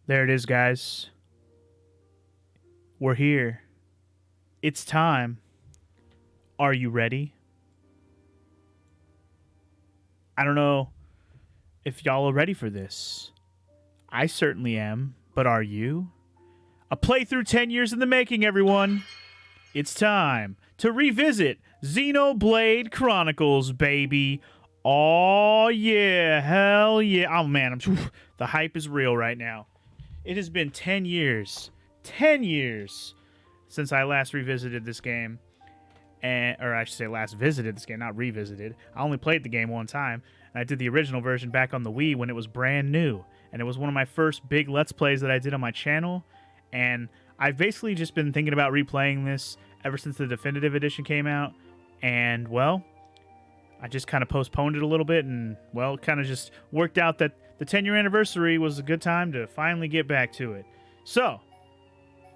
There it is, guys. We're here. It's time. Are you ready? I don't know if y'all are ready for this. I certainly am, but are you? A playthrough 10 years in the making, everyone. It's time to revisit Xenoblade Chronicles, baby. Oh, yeah. Hell yeah. Oh, man. The hype is real right now. It has been 10 years. 10 years since I last revisited this game. Or I should say last visited this game, not revisited. I only played the game one time. And I did the original version back on the Wii when it was brand new. And it was one of my first big Let's Plays that I did on my channel. And I've basically just been thinking about replaying this ever since the definitive edition came out. And, well, I just kind of postponed it a little bit. And, well, it kind of just worked out that the 10-year anniversary was a good time to finally get back to it. So,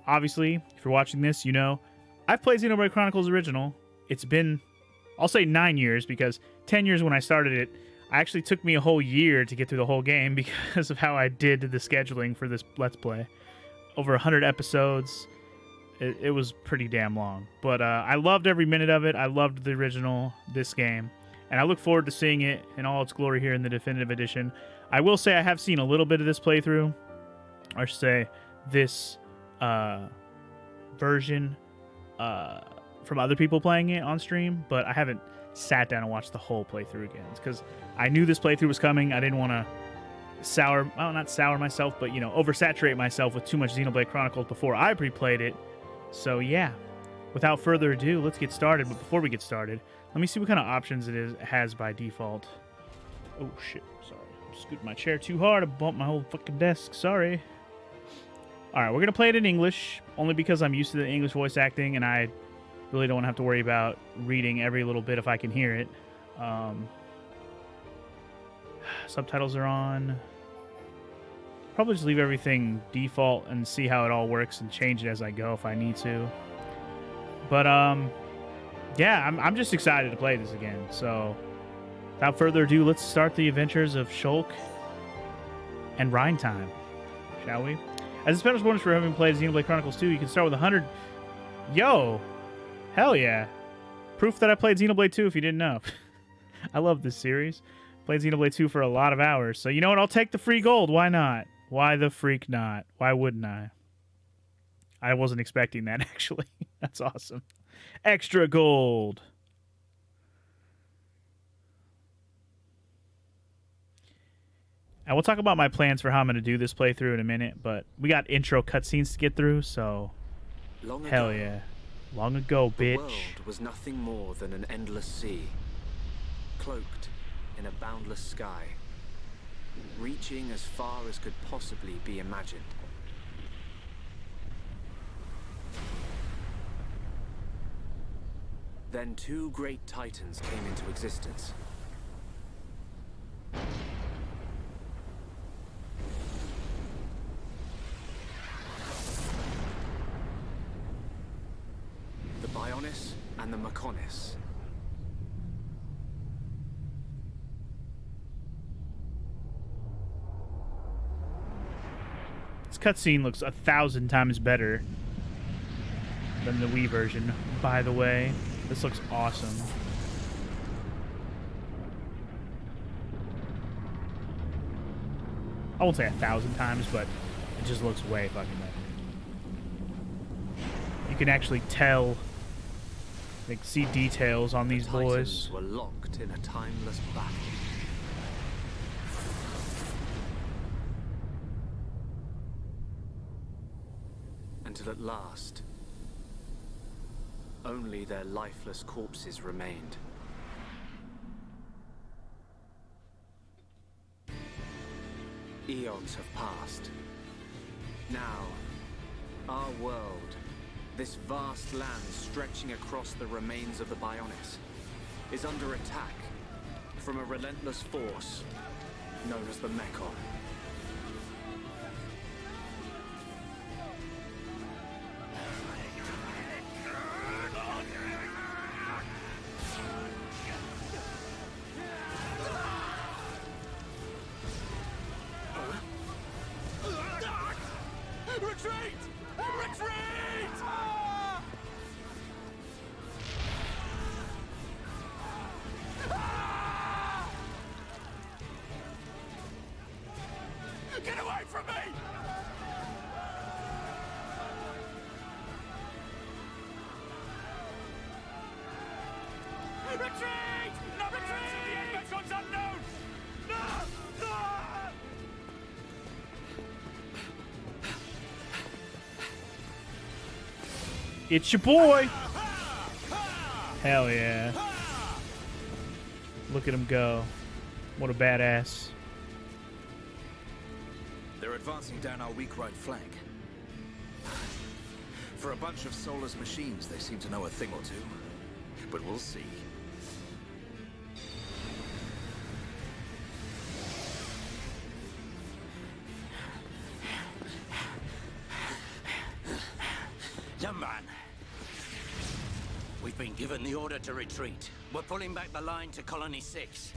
obviously, if you're watching this, you know, I've played Xenoblade Chronicles Original. It's been, I'll say 9 years, because 10 years when I started it, actually took me a whole year to get through the whole game because of how I did the scheduling for this Let's Play. Over 100 episodes. It was pretty damn long. But I loved every minute of it. I loved the original, this game. And I look forward to seeing it in all its glory here in the definitive edition. I will say I have seen a little bit of this playthrough. Or I should say, this version from other people playing it on stream. But I haven't sat down and watched the whole playthrough again. It's because I knew this playthrough was coming. I didn't want to not sour myself, but, you know, oversaturate myself with too much Xenoblade Chronicles before I pre-played it. So, yeah. Without further ado, let's get started. But before we get started, let me see what kind of options it has by default. Oh, shit. Sorry. I'm scooting my chair too hard. I bumped my whole fucking desk. Sorry. Alright, we're going to play it in English, only because I'm used to the English voice acting, and I really don't have to worry about reading every little bit if I can hear it. Subtitles are on. Probably just leave everything default and see how it all works and change it as I go if I need to. But, yeah, I'm just excited to play this again. So, without further ado, let's start the adventures of Shulk and Rhine time, shall we? As a special bonus for having played Xenoblade Chronicles 2, you can start with 100... Yo! Hell yeah. Proof that I played Xenoblade 2 if you didn't know. I love this series. Played Xenoblade 2 for a lot of hours. So you know what? I'll take the free gold. Why not? Why the freak not? Why wouldn't I? I wasn't expecting that, actually. That's awesome. Extra gold. And we'll talk about my plans for how I'm going to do this playthrough in a minute, but we got intro cutscenes to get through, so hell yeah. Long ago, bitch. The world was nothing more than an endless sea, cloaked in a boundless sky, reaching as far as could possibly be imagined. Then two great titans came into existence. The Bionis and the Mechonis. This cutscene looks 1,000 times better than the Wii version, by the way. This looks awesome. I won't say 1,000 times, but it just looks way fucking better. You can actually tell, like, see details on these boys. The Titans were locked in a timeless battle. Until at last, only their lifeless corpses remained. Eons have passed. Now, our world, this vast land stretching across the remains of the Bionis, is under attack from a relentless force known as the Mechon. from me! Retreat! No retreat! The end becomes unknown! No! No! It's your boy. Hell yeah. Look at him go. What a badass. They're advancing down our weak right flank. For a bunch of soulless machines, they seem to know a thing or two. But we'll see. Young man, we've been given the order to retreat. We're pulling back the line to Colony 6.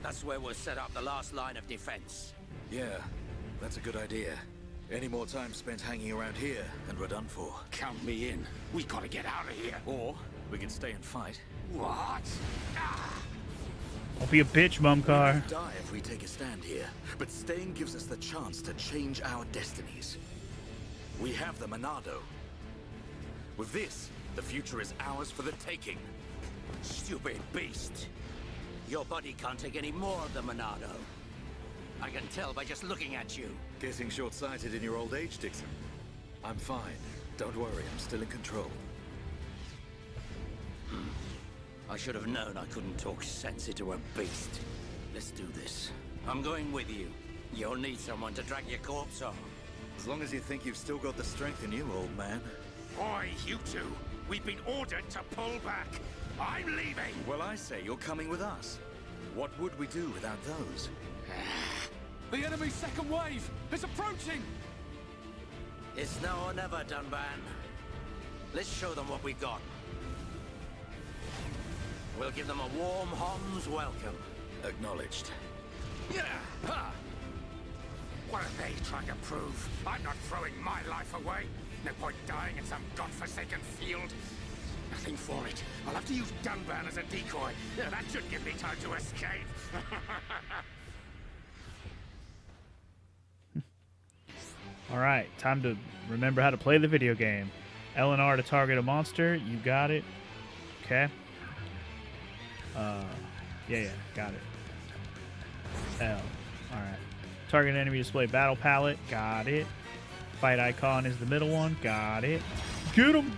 That's where we'll set up the last line of defense. Yeah, that's a good idea. Any more time spent hanging around here, and we're done for. Count me in. We gotta get out of here. Or we can stay and fight. What? Don't be a bitch, Mumcar. We'll die if we take a stand here, but staying gives us the chance to change our destinies. We have the Monado. With this, the future is ours for the taking. Stupid beast. Your body can't take any more of the Monado. I can tell by just looking at you. Getting short-sighted in your old age, Dixon. I'm fine. Don't worry, I'm still in control. I should have known I couldn't talk sense into a beast. Let's do this. I'm going with you. You'll need someone to drag your corpse on. As long as you think you've still got the strength in you, old man. Oi, you two. We've been ordered to pull back. I'm leaving. Well, I say you're coming with us. What would we do without those? The enemy's second wave is approaching! It's now or never, Dunban. Let's show them what we've got. We'll give them a warm Hom's welcome. Acknowledged. Yeah! Ha! What are they trying to prove? I'm not throwing my life away. No point dying in some godforsaken field. Nothing for it. I'll have to use Dunban as a decoy. Yeah, that should give me time to escape. All right, time to remember how to play the video game. L and R to target a monster. You got it. Okay. Yeah, got it. L. All right. Target enemy display battle palette. Got it. Fight icon is the middle one. Got it. Get him.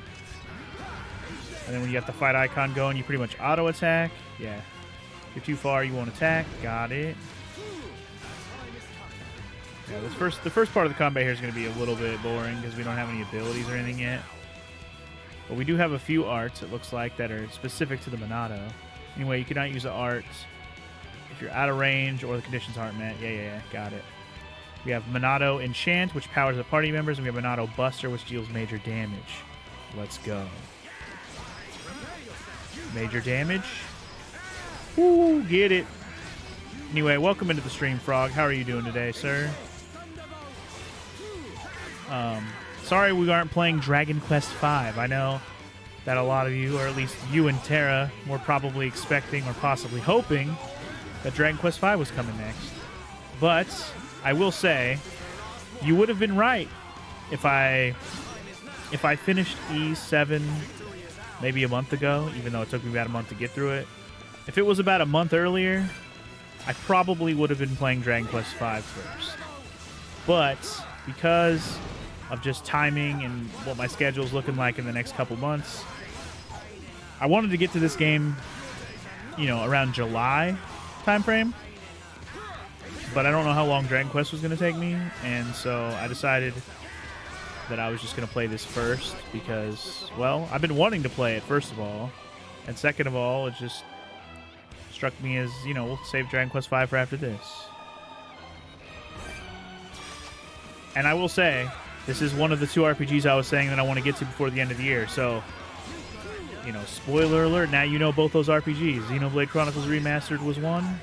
And then when you got the fight icon going, you pretty much auto attack. Yeah. If you're too far, you won't attack. Got it. Yeah, the first part of the combat here is going to be a little bit boring because we don't have any abilities or anything yet. But we do have a few arts, it looks like, that are specific to the Monado. Anyway, you cannot use the arts if you're out of range or the conditions aren't met. Yeah, got it. We have Monado Enchant, which powers the party members, and we have Monado Buster, which deals major damage. Let's go. Major damage. Woo, get it. Anyway, welcome into the stream, Frog. How are you doing today, sir? Sorry we aren't playing Dragon Quest V. I know that a lot of you, or at least you and Tara, were probably expecting or possibly hoping that Dragon Quest V was coming next. But I will say, you would have been right if I finished E7 maybe a month ago, even though it took me about a month to get through it. If it was about a month earlier, I probably would have been playing Dragon Quest V first. But because of just timing and what my schedule is looking like in the next couple months, I wanted to get to this game, around July timeframe. But I don't know how long Dragon Quest was going to take me, and so I decided that I was just going to play this first because, well, I've been wanting to play it, first of all. And second of all, it just struck me as, we'll save Dragon Quest V for after this. And I will say, this is one of the two RPGs I was saying that I want to get to before the end of the year. So, spoiler alert, now you know both those RPGs. Xenoblade Chronicles Remastered was one.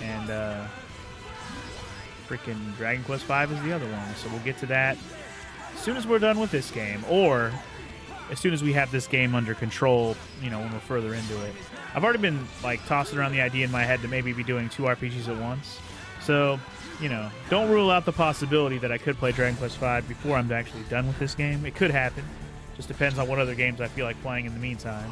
And freaking Dragon Quest V is the other one. So we'll get to that as soon as we're done with this game. Or as soon as we have this game under control, when we're further into it. I've already been, tossing around the idea in my head to maybe be doing two RPGs at once. So you know, don't rule out the possibility that I could play Dragon Quest V before I'm actually done with this game. It could happen. Just depends on what other games I feel like playing in the meantime.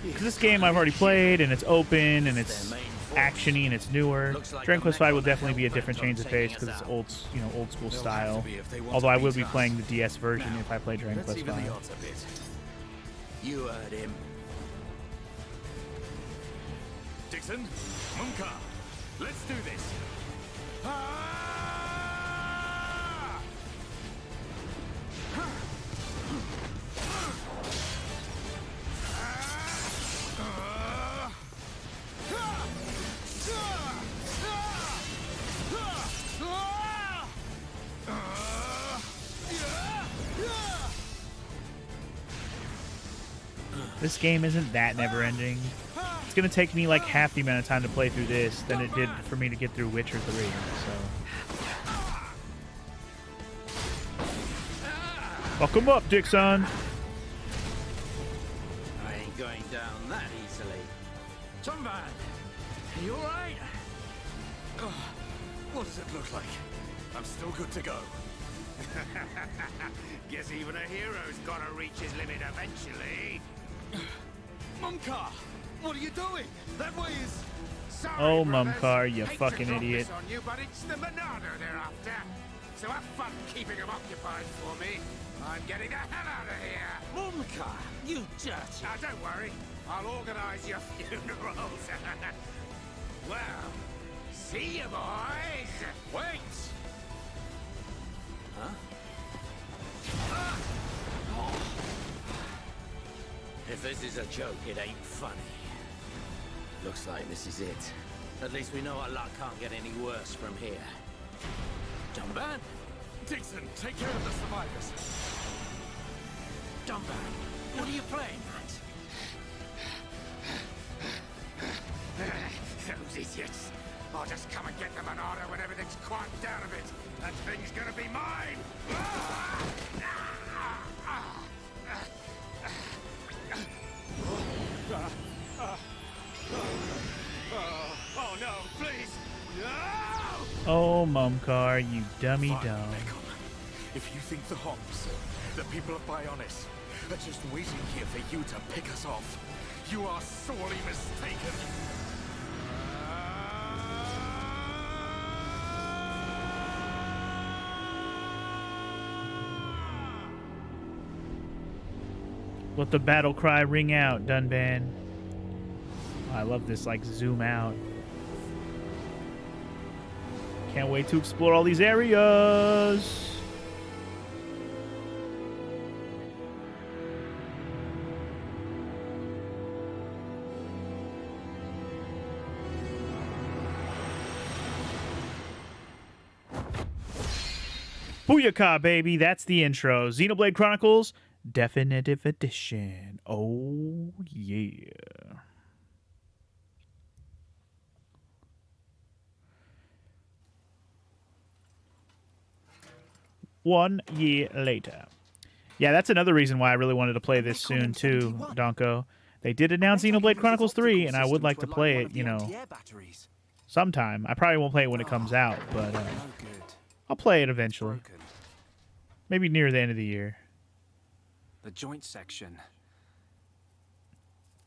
Because this game I've already played, and it's open, and it's actiony, and it's newer. Dragon Quest V will definitely be a different change of pace because it's old, you know, old school style. Although I will be playing the DS version if I play Dragon Quest V. You heard him. Dixon, Munka, let's do this. This game isn't that never-ending. It's going to take me like half the amount of time to play through this than it did for me to get through Witcher 3, so... Fuck him up, Dixon! I ain't going down that easily. Sunbird, you alright? What does it look like? I'm still good to go. Guess even a hero's gotta reach his limit eventually. Mumkar, what are you doing? That way is... Sorry, Oh, brothers. Mumkar, you Hate to fucking drop idiot. this on you, but it's the Monado they're after. So have fun keeping them occupied for me. I'm getting the hell out of here. Mumka, you dirty... Now, don't worry. I'll organize your funerals. Well, see you, boys. Wait! If this is a joke, it ain't funny. Looks like this is it. At least we know our luck can't get any worse from here. Dunban? Dixon, take care of the survivors. Dunban, what are you playing at? Those idiots. I'll just come and get the Monado when everything's quieted down a bit. That thing's gonna be mine. Oh no, please! No! Oh, Mumkar, you dummy Fine, dumb. Mekon. If you think the Homs, the people of Bionis, are just waiting here for you to pick us off, you are sorely mistaken. Let the battle cry ring out, Dunban. Oh, I love this, like, zoom out. Can't wait to explore all these areas. Booyakah, baby. That's the intro. Xenoblade Chronicles Definitive Edition. Oh, yeah. One year later. Yeah, that's another reason why I really wanted to play this soon, too, Donko. They did announce Xenoblade Chronicles 3, and I would like to play it, you know, sometime. I probably won't play it when it comes out, but I'll play it eventually. Maybe near the end of the year. The joint section.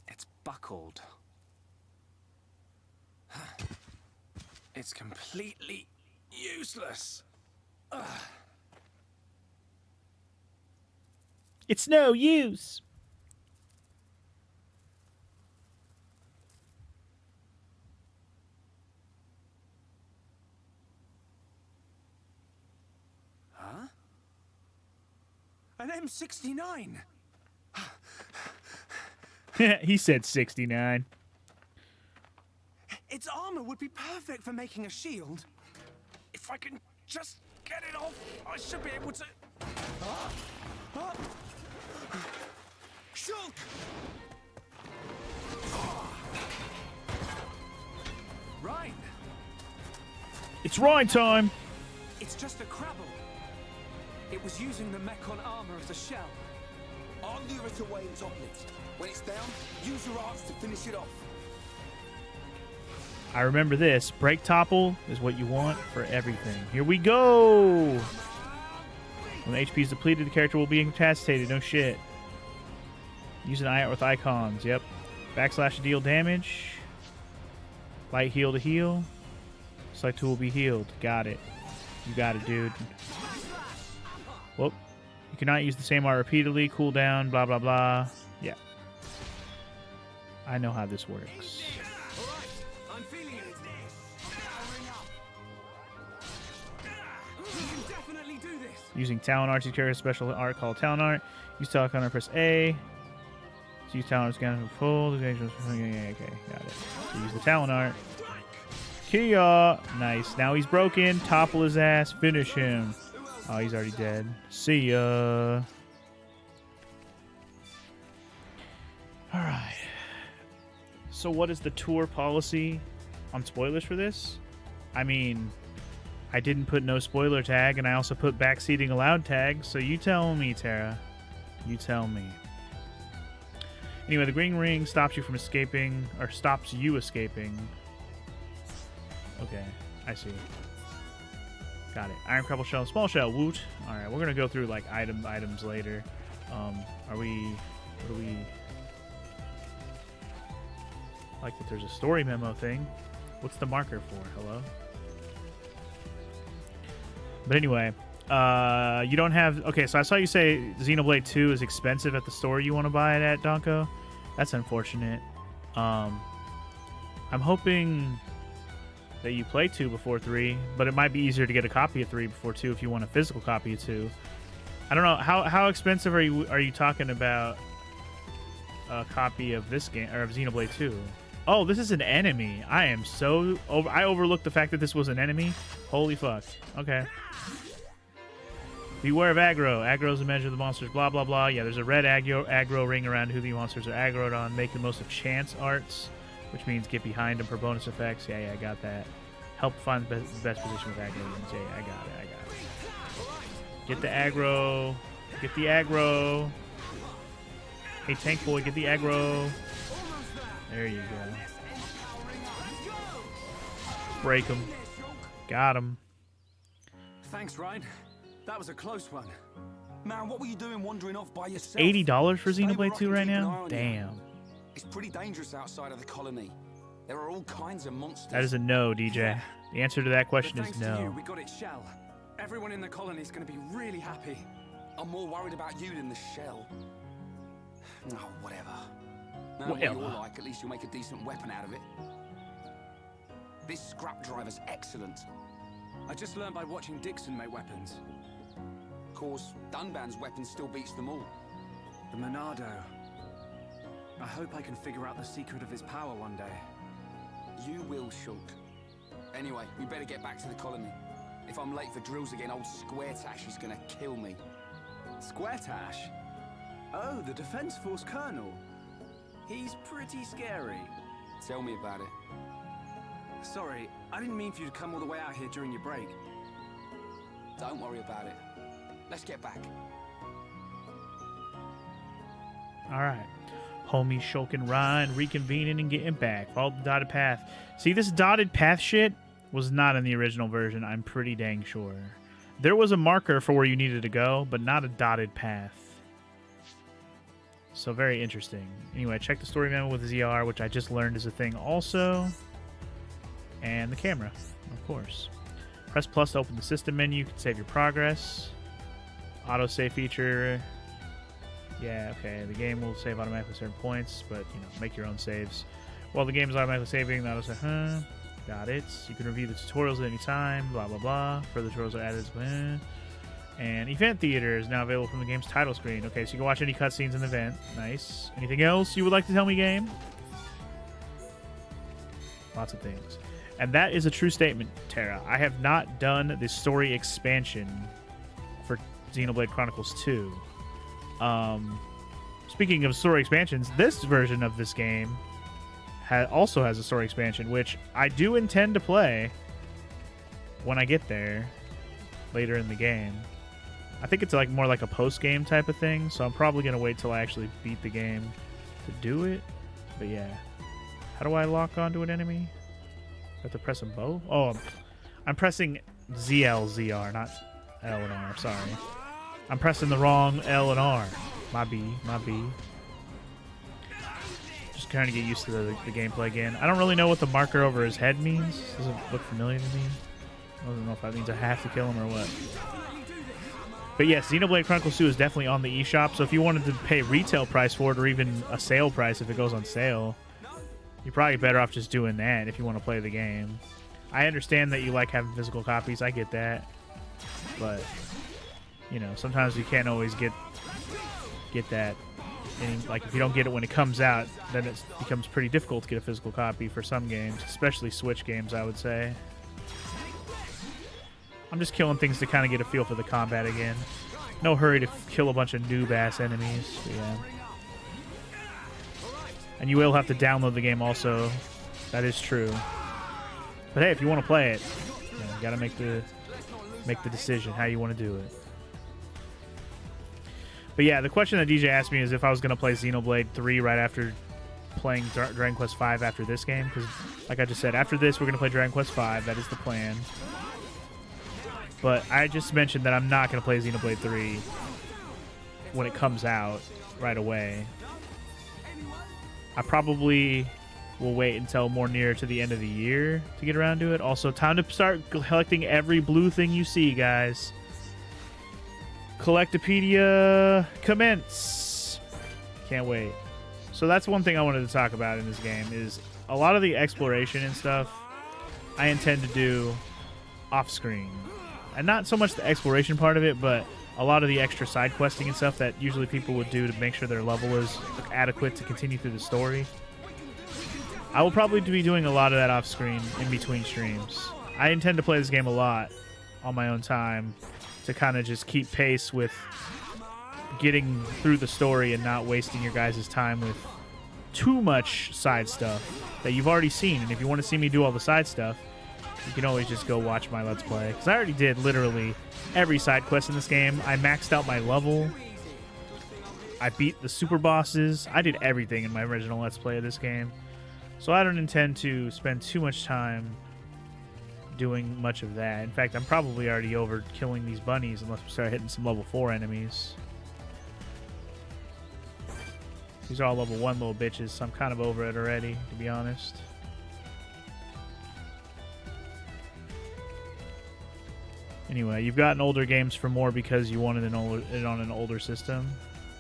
It's buckled. It's completely useless. It's no use. Huh? An M69. He said 69. Its armor would be perfect for making a shield. If I can just get it off, I should be able to... Shulk! Rhine! It's Rhine time. It's just a Crabble. It was using the Mechon armor as a shell. I'll lure it away and topple it. When it's down, use your arts to finish it off. I remember this. Break topple is what you want for everything. Here we go! When the HP is depleted, the character will be incapacitated. No shit. Use an eye with icons. Yep. Backslash to deal damage. Light heal to heal. Select tool will be healed. Got it. You got it, dude. Whoop. You cannot use the same art repeatedly. Cooldown. Blah, blah, blah. Yeah. I know how this works. I'm feeling it. You can definitely do this. Using talent art to carry a special art called talent art. Use talent art, press A. So use talent art scan full. Okay, got it. So use the talent art. Kia! Nice. Now he's broken. Topple his ass. Finish him. Oh, he's already dead. See ya. Alright. So what is the tour policy on spoilers for this? I mean, I didn't put no spoiler tag, and I also put backseating allowed tag, so you tell me, Tara. You tell me. Anyway, the green ring stops you from escaping, or stops you escaping. Okay, I see. Got it. Iron Crumble Shell, Small Shell, Woot. Alright, we're gonna go through, like, items later. What do we... Like that there's a story memo thing. What's the marker for? Hello? But anyway, you don't have... Okay, so I saw you say Xenoblade 2 is expensive at the store you want to buy it at, Donko. That's unfortunate. I'm hoping that you play 2 before 3, but it might be easier to get a copy of 3 before 2 if you want a physical copy of 2. I don't know. How expensive are you talking about a copy of this game, or of Xenoblade 2? Oh, this is an enemy. I am so... I overlooked the fact that this was an enemy. Holy fuck. Okay. Beware of aggro. Aggro is a measure of the monsters. Blah, blah, blah. Yeah, there's a red aggro ring around who the monsters are aggroed on. Make the most of chance arts, which means get behind them for bonus effects. Yeah, I got that. Help find the best position with aggro rings. Yeah, I got it. Get the aggro. Get the aggro. Hey, Tank Boy, get the aggro. There you go. Break him. Got him. Thanks, Ryan. That was a close one. Man, what were you doing wandering off by yourself? $80 for Stay where I Xenoblade 2 can right keep an eye now? on you. Damn. It's pretty dangerous outside of the colony. There are all kinds of monsters. That is a no, DJ. The answer to that question But is thanks to you, no. we got its shell. Everyone in the colony is going to be really happy. I'm more worried about you than the shell. No, whatever. No, what Whatever. you're like, at least you'll make a decent weapon out of it. This scrap driver's excellent. I just learned by watching Dixon make weapons. Of course, Dunban's weapon still beats them all. The Monado. I hope I can figure out the secret of his power one day. You will, Shulk. Anyway, we better get back to the colony. If I'm late for drills again, old Square Tash is gonna kill me. Square Tash? Oh, the Defense Force Colonel. He's pretty scary. Tell me about it. Sorry, I didn't mean for you to come all the way out here during your break. Don't worry about it. Let's get back. Alright. Homie Shulk and Ryan reconvening and getting back. Follow the dotted path. See, this dotted path shit was not in the original version, I'm pretty dang sure. There was a marker for where you needed to go, but not a dotted path. So very interesting. Anyway, check the story memo with ZR, which I just learned is a thing also. And the camera, of course. Press plus to open the system menu. You can save your progress. Autosave feature. Yeah, okay. The game will save automatically certain points, but, you know, make your own saves. While the game is automatically saving, the autosave, got it. You can review the tutorials at any time, blah, blah, blah. Further tutorials are added. And Event Theater is now available from the game's title screen. Okay, so you can watch any cutscenes in the event. Nice. Anything else you would like to tell me, game? Lots of things. And that is a true statement, Tara. I have not done the story expansion for Xenoblade Chronicles 2. Speaking of story expansions, this version of this game also has a story expansion, which I do intend to play when I get there later in the game. I think it's like more like a post-game type of thing, so I'm probably going to wait till I actually beat the game to do it. But yeah. How do I lock onto an enemy? have to press them both? Oh, I'm pressing ZLZR, not L and R. Sorry. I'm pressing the wrong L and R. My B. Just trying to get used to the gameplay again. I don't really know what the marker over his head means. Doesn't look familiar to me. I don't know if that means I have to kill him or what. But yes, Xenoblade Chronicles 2 is definitely on the eShop, so if you wanted to pay retail price for it or even a sale price if it goes on sale, you're probably better off just doing that if you want to play the game. I understand that you like having physical copies. I get that. But, you know, sometimes you can't always get that. And, like, if you don't get it when it comes out, then it becomes pretty difficult to get a physical copy for some games, especially Switch games, I would say. I'm just killing things to kind of get a feel for the combat again. No hurry to kill a bunch of noob-ass enemies. Yeah. And you will have to download the game also. That is true. But hey, if you want to play it, you got to make the decision how you want to do it. But yeah, the question that DJ asked me is if I was going to play Xenoblade 3 right after playing Dragon Quest V after this game. Because, like I just said, after this, we're going to play Dragon Quest V. That is the plan. But I just mentioned that I'm not going to play Xenoblade 3 when it comes out right away. I probably will wait until more near to the end of the year to get around to it. Also, time to start collecting every blue thing you see, guys. Collectopedia commence. Can't wait. So that's one thing I wanted to talk about in this game is a lot of the exploration and stuff I intend to do off-screen. And not so much the exploration part of it, but a lot of the extra side questing and stuff that usually people would do to make sure their level is adequate to continue through the story. I will probably be doing a lot of that off screen in between streams. I intend to play this game a lot on my own time to kind of just keep pace with getting through the story and not wasting your guys' time with too much side stuff that you've already seen. And if you want to see me do all the side stuff, you can always just go watch my Let's Play. Because I already did literally every side quest in this game. I maxed out my level. I beat the super bosses. I did everything in my original Let's Play of this game. So I don't intend to spend too much time doing much of that. In fact, I'm probably already over killing these bunnies unless we start hitting some level 4 enemies. These are all level 1 little bitches, so I'm kind of over it already, to be honest. Anyway, you've gotten older games for more because you wanted it on an older system.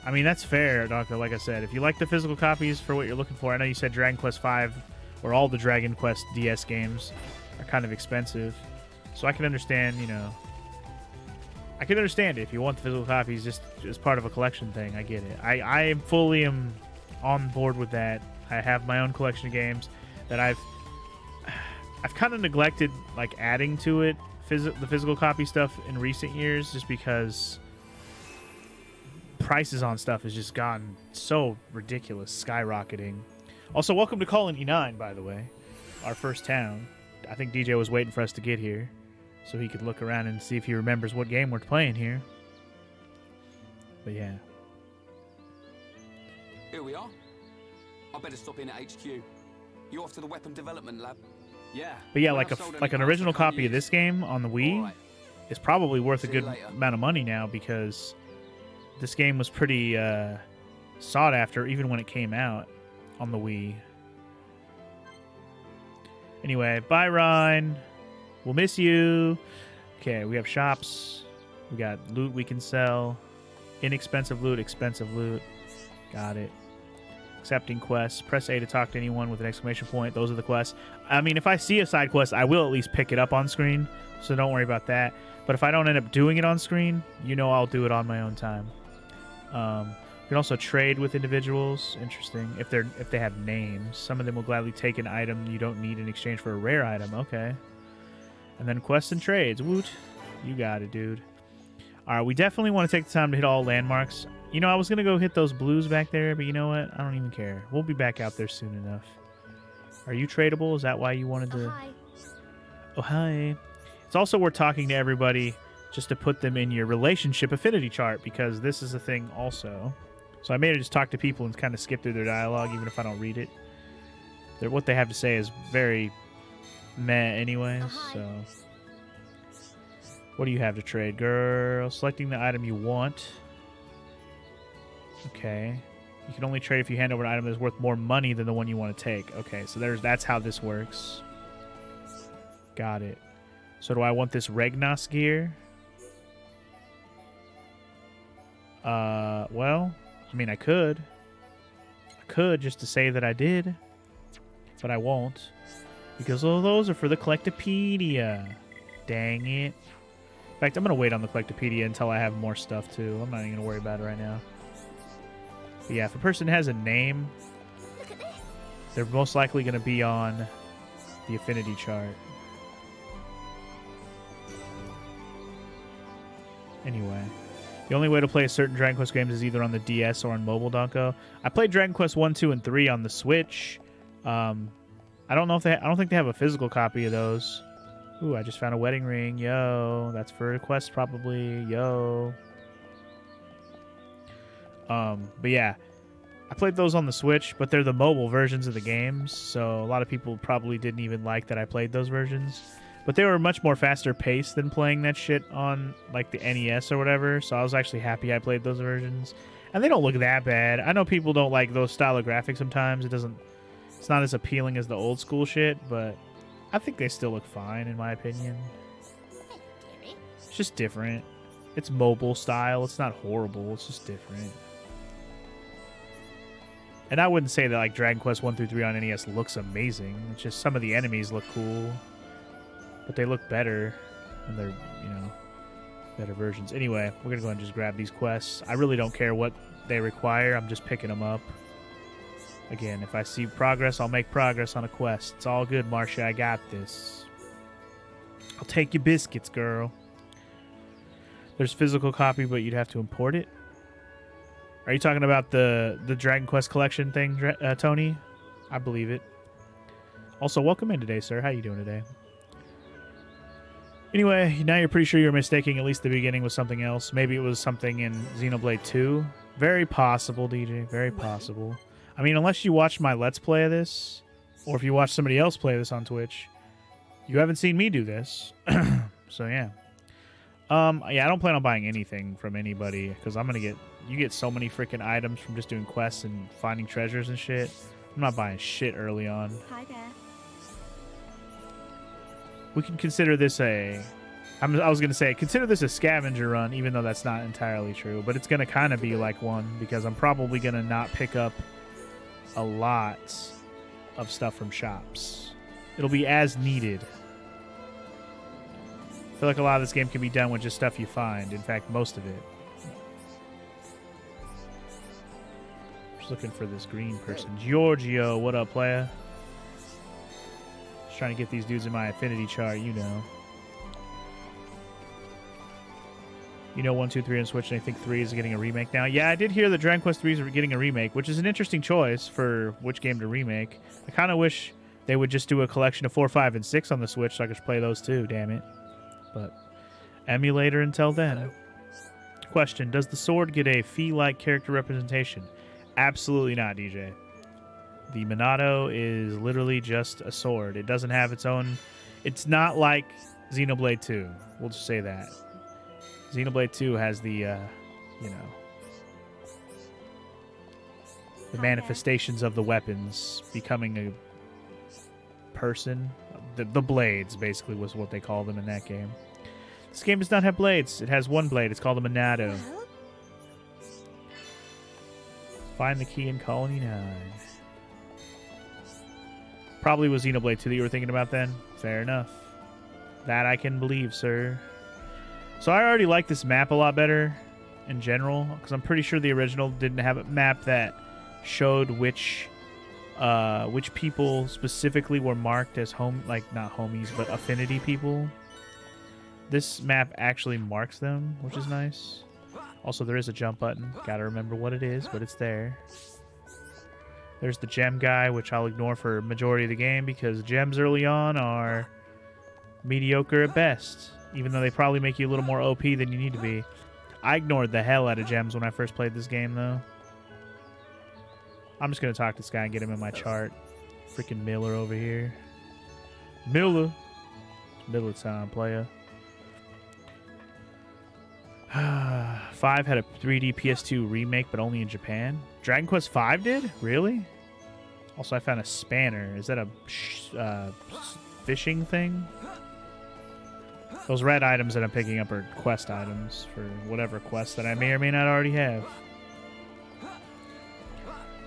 I mean, that's fair, Doctor. Like I said, if you like the physical copies for what you're looking for, I know you said Dragon Quest V or all the Dragon Quest DS games are kind of expensive. So I can understand, you know, I can understand it if you want the physical copies just as part of a collection thing. I get it. I fully am on board with that. I have my own collection of games that I've kind of neglected, like, adding to it. The physical copy stuff in recent years just because prices on stuff has just gotten so ridiculous, skyrocketing. Also, welcome to Colony 9, by the way, our first town. I think DJ was waiting for us to get here so he could look around and see if he remembers what game we're playing here. But yeah. Here we are. I better stop in at HQ. You off to the weapon development lab? Yeah. But yeah, like an original copy of this game on the Wii is probably worth a good amount of money now because this game was pretty sought after even when it came out on the Wii. Anyway, bye, Ryan. We'll miss you. Okay, we have shops. We got loot we can sell. Inexpensive loot, expensive loot. Got it. Accepting quests. Press A to talk to anyone with an exclamation point. Those are the quests. I mean, if I see a side quest, I will at least pick it up on screen, so don't worry about that. But if I don't end up doing it on screen, you know I'll do it on my own time. You can also trade with individuals. Interesting. If they have names. Some of them will gladly take an item you don't need in exchange for a rare item. Okay. And then quests and trades. Woot. You got it, dude. All right, we definitely want to take the time to hit all landmarks. You know, I was going to go hit those blues back there, but you know what? I don't even care. We'll be back out there soon enough. Are you tradable? Is that why you wanted to... Hi. Oh, hi. It's also worth talking to everybody just to put them in your relationship affinity chart, because this is a thing also. So I may just talk to people and kind of skip through their dialogue, even if I don't read it. What they have to say is very meh anyways, so. What do you have to trade, girl? Selecting the item you want. Okay. You can only trade if you hand over an item that is worth more money than the one you want to take. Okay, so that's how this works. Got it. So do I want this Regnos gear? Well, I mean, I could. I could just to say that I did. But I won't. Because all those are for the Collectopedia. Dang it. In fact, I'm going to wait on the Collectopedia until I have more stuff, too. I'm not even going to worry about it right now. But yeah, if a person has a name, they're most likely going to be on the affinity chart. Anyway, the only way to play certain Dragon Quest games is either on the DS or on mobile, Donko. I played Dragon Quest 1, 2, and 3 on the Switch. I don't know if I don't think they have a physical copy of those. Ooh, I just found a wedding ring. Yo, that's for a quest probably. Yo. But yeah, I played those on the Switch, but they're the mobile versions of the games, so a lot of people probably didn't even like that I played those versions. But they were much more faster paced than playing that shit on like the NES or whatever, so I was actually happy I played those versions. And they don't look that bad. I know people don't like those style of graphics sometimes. It's not as appealing as the old school shit, but I think they still look fine in my opinion. It's just different. It's mobile style. It's not horrible. It's just different. And I wouldn't say that like Dragon Quest 1 through 3 on NES looks amazing. It's just some of the enemies look cool. But they look better. And they're, you know, better versions. Anyway, we're going to go and just grab these quests. I really don't care what they require. I'm just picking them up. Again, if I see progress, I'll make progress on a quest. It's all good, Marcia. I got this. I'll take your biscuits, girl. There's physical copy, but you'd have to import it. Are you talking about the Dragon Quest collection thing, Tony? I believe it. Also, welcome in today, sir. How you doing today? Anyway, now you're pretty sure you're mistaking at least the beginning with something else. Maybe it was something in Xenoblade 2. Very possible, DJ. Very possible. I mean, unless you watched my Let's Play of this, or if you watch somebody else play this on Twitch, you haven't seen me do this. So, yeah. Yeah, I don't plan on buying anything from anybody, because you get so many freaking items from just doing quests and finding treasures and shit. I'm not buying shit early on. Hi there. We can consider this I was going to say, consider this a scavenger run, even though that's not entirely true. But it's going to kind of be like one, because I'm probably going to not pick up a lot of stuff from shops. It'll be as needed. I feel like a lot of this game can be done with just stuff you find. In fact, most of it. Just looking for this green person. Giorgio, what up, playa? Just trying to get these dudes in my affinity chart, you know. You know 1, 2, 3 on Switch, and I think 3 is getting a remake now. Yeah, I did hear that Dragon Quest 3 is getting a remake, which is an interesting choice for which game to remake. I kind of wish they would just do a collection of 4, 5, and 6 on the Switch so I could play those too, damn it. But emulator until then. Question, does the sword get a fee-like character representation? Absolutely not, DJ. The Monado is literally just a sword. It doesn't have its own... It's not like Xenoblade 2. We'll just say that. Xenoblade 2 has the, you know, the manifestations of the weapons becoming a person. The blades, basically, was what they call them in that game. This game does not have blades. It has one blade. It's called a Monado. Find the key in Colony 9. Probably was Xenoblade 2 that you were thinking about then. Fair enough. That I can believe, sir. So I already like this map a lot better in general, because I'm pretty sure the original didn't have a map that showed which people specifically were marked as not homies, but affinity people. This map actually marks them, which is nice. Also, there is a jump button. Gotta remember what it is, but it's there. There's the gem guy, which I'll ignore for majority of the game, because gems early on are mediocre at best. Even though they probably make you a little more OP than you need to be. I ignored the hell out of gems when I first played this game, though. I'm just going to talk to this guy and get him in my chart. Freaking Miller over here. Miller. Miller time, playa. 5 had a 3D PS2 remake, but only in Japan. Dragon Quest V did? Really? Also, I found a spanner. Is that a fishing thing? Those red items that I'm picking up are quest items for whatever quest that I may or may not already have.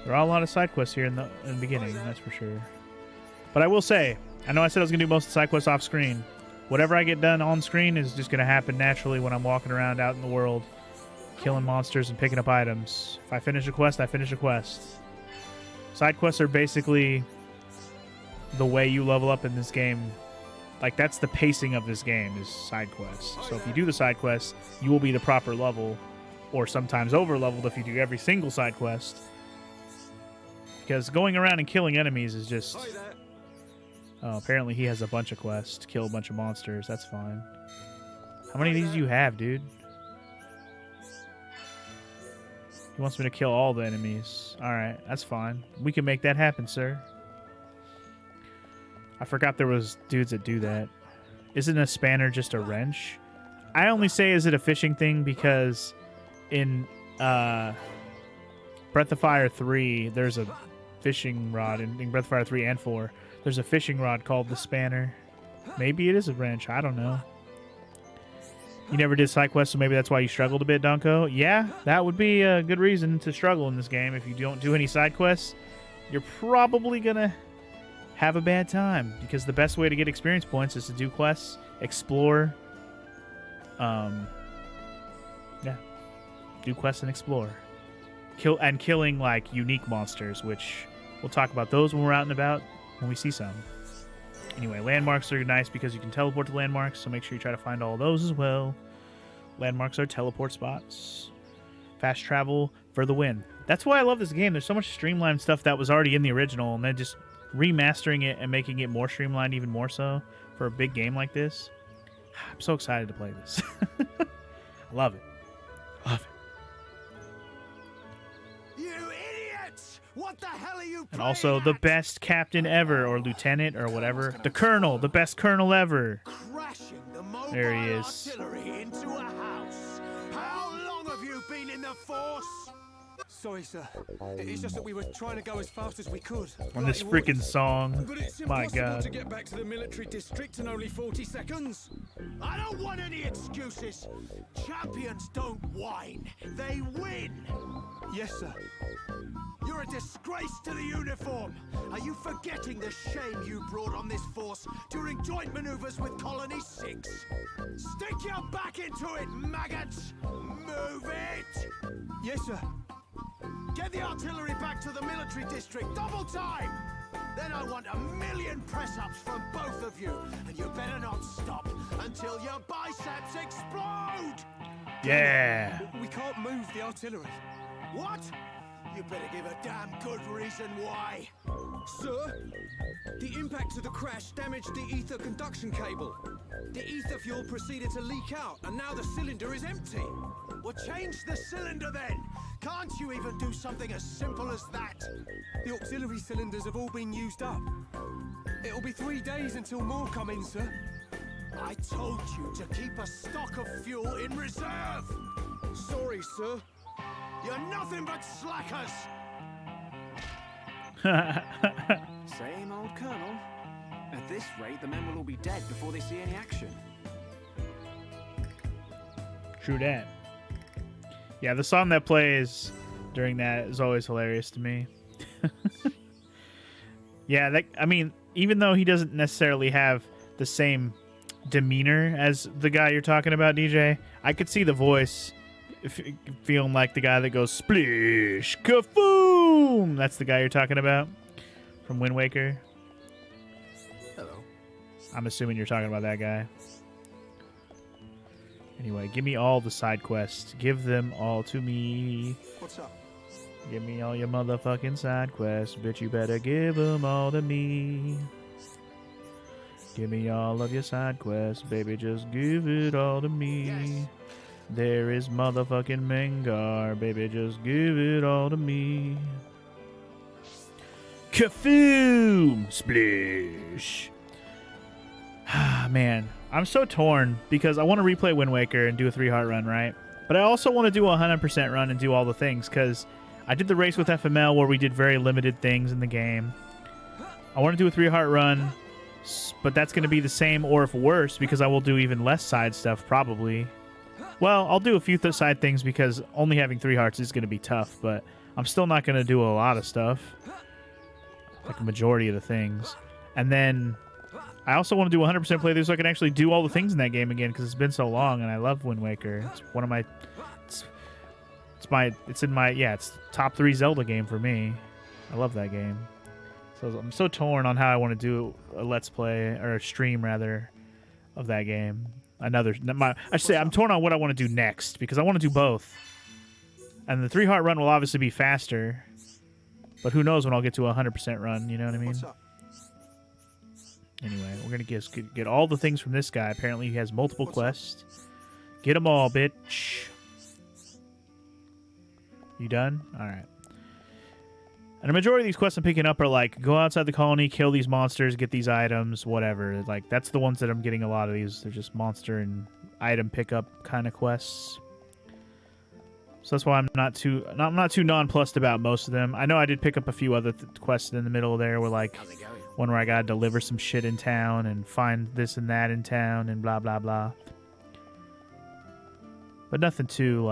There are a lot of side quests here in the beginning, that's for sure. But I will say, I know I said I was going to do most of the side quests off screen. Whatever I get done on screen is just going to happen naturally when I'm walking around out in the world, killing monsters and picking up items. If I finish a quest, I finish a quest. Side quests are basically the way you level up in this game. Like, that's the pacing of this game, is side quests. So if you do the side quests, you will be the proper level, or sometimes over-leveled if you do every single side quest. Because going around and killing enemies is just... Oh, apparently he has a bunch of quests to kill a bunch of monsters. That's fine. How many of these do you have, dude? He wants me to kill all the enemies. Alright, that's fine. We can make that happen, sir. I forgot there was dudes that do that. Isn't a spanner just a wrench? I only say is it a fishing thing because in Breath of Fire 3, there's a fishing rod. In Breath of Fire 3 and 4, there's a fishing rod called the spanner. Maybe it is a wrench. I don't know. You never did side quests, so maybe that's why you struggled a bit, Dunko. Yeah, that would be a good reason to struggle in this game. If you don't do any side quests, you're probably going to have a bad time, because the best way to get experience points is to do quests, explore, do quests and explore, killing like unique monsters, which we'll talk about those when we're out and about when we see some. Anyway, landmarks are nice because you can teleport to landmarks, so make sure you try to find all those as well. Landmarks are teleport spots. Fast travel for the win. That's why I love this game. There's so much streamlined stuff that was already in the original, and then just remastering it and making it more streamlined even more so for a big game like this. I'm so excited to play this. I love it. Love it. You idiots! What the hell are you And also the best captain ever, or lieutenant, or whatever. The colonel, the best colonel ever. Crashing the mobile There he is. artillery into a house. How long have you been in the force? Sorry, sir. It's just that we were trying to go as fast as we could. On this freaking song. But it's My impossible God. to get back to the military district in only 40 seconds. I don't want any excuses. Champions don't whine, they win. Yes, sir. You're a disgrace to the uniform. Are you forgetting the shame you brought on this force during joint maneuvers with Colony 6? Stick your back into it, maggots! Move it! Yes, sir. Get the artillery back to the military district, double time! Then I want 1,000,000 press-ups from both of you, and you better not stop until your biceps explode! Yeah. We can't move the artillery. What? You better give a damn good reason why. Sir, the impact of the crash damaged the ether conduction cable. The ether fuel proceeded to leak out, and now the cylinder is empty. Well, change the cylinder then. Can't you even do something as simple as that? The auxiliary cylinders have all been used up. It'll be 3 days until more come in, sir. I told you to keep a stock of fuel in reserve. Sorry, sir. You're nothing but slackers. Same old Colonel. At this rate, the men will all be dead before they see any action. True that. Yeah, the song that plays during that is always hilarious to me. Yeah, that, I mean, even though he doesn't necessarily have the same demeanor as the guy you're talking about, DJ, I could see the voice feeling like the guy that goes splish kafoom. That's the guy you're talking about from Wind Waker. Hello. I'm assuming you're talking about that guy. Anyway, give me all the side quests. Give them all to me. What's up? Give me all your motherfucking side quests. Bitch, you better give them all to me. Give me all of your side quests. Baby, just give it all to me. Yes. There is motherfucking Mengar. Baby, just give it all to me. Kafoom! Splish! man, I'm so torn because I want to replay Wind Waker and do a 3-heart run, right? But I also want to do a 100% run and do all the things because I did the race with FML where we did very limited things in the game. I want to do a 3-heart run, but that's going to be the same or if worse because I will do even less side stuff probably. Well, I'll do a few side things because only having 3 hearts is going to be tough, but I'm still not going to do a lot of stuff. Like a majority of the things. And then I also want to do 100% playthrough so I can actually do all the things in that game again because it's been so long and I love Wind Waker. It's one of my... It's top 3 Zelda game for me. I love that game. So I'm so torn on how I want to do a Let's Play, or a stream rather, of that game. I should say I'm torn on what I want to do next because I want to do both. And the 3-heart run will obviously be faster, but who knows when I'll get to a 100% run, you know what I mean? Anyway, we're going to get all the things from this guy. Apparently he has multiple quests. Get them all, bitch. You done? All right. And a majority of these quests I'm picking up are like, go outside the colony, kill these monsters, get these items, whatever. Like, that's the ones that I'm getting a lot of these. They're just monster and item pickup kind of quests. So that's why I'm not too nonplussed about most of them. I know I did pick up a few other quests in the middle there where like one where I gotta deliver some shit in town and find this and that in town and blah blah blah. But nothing too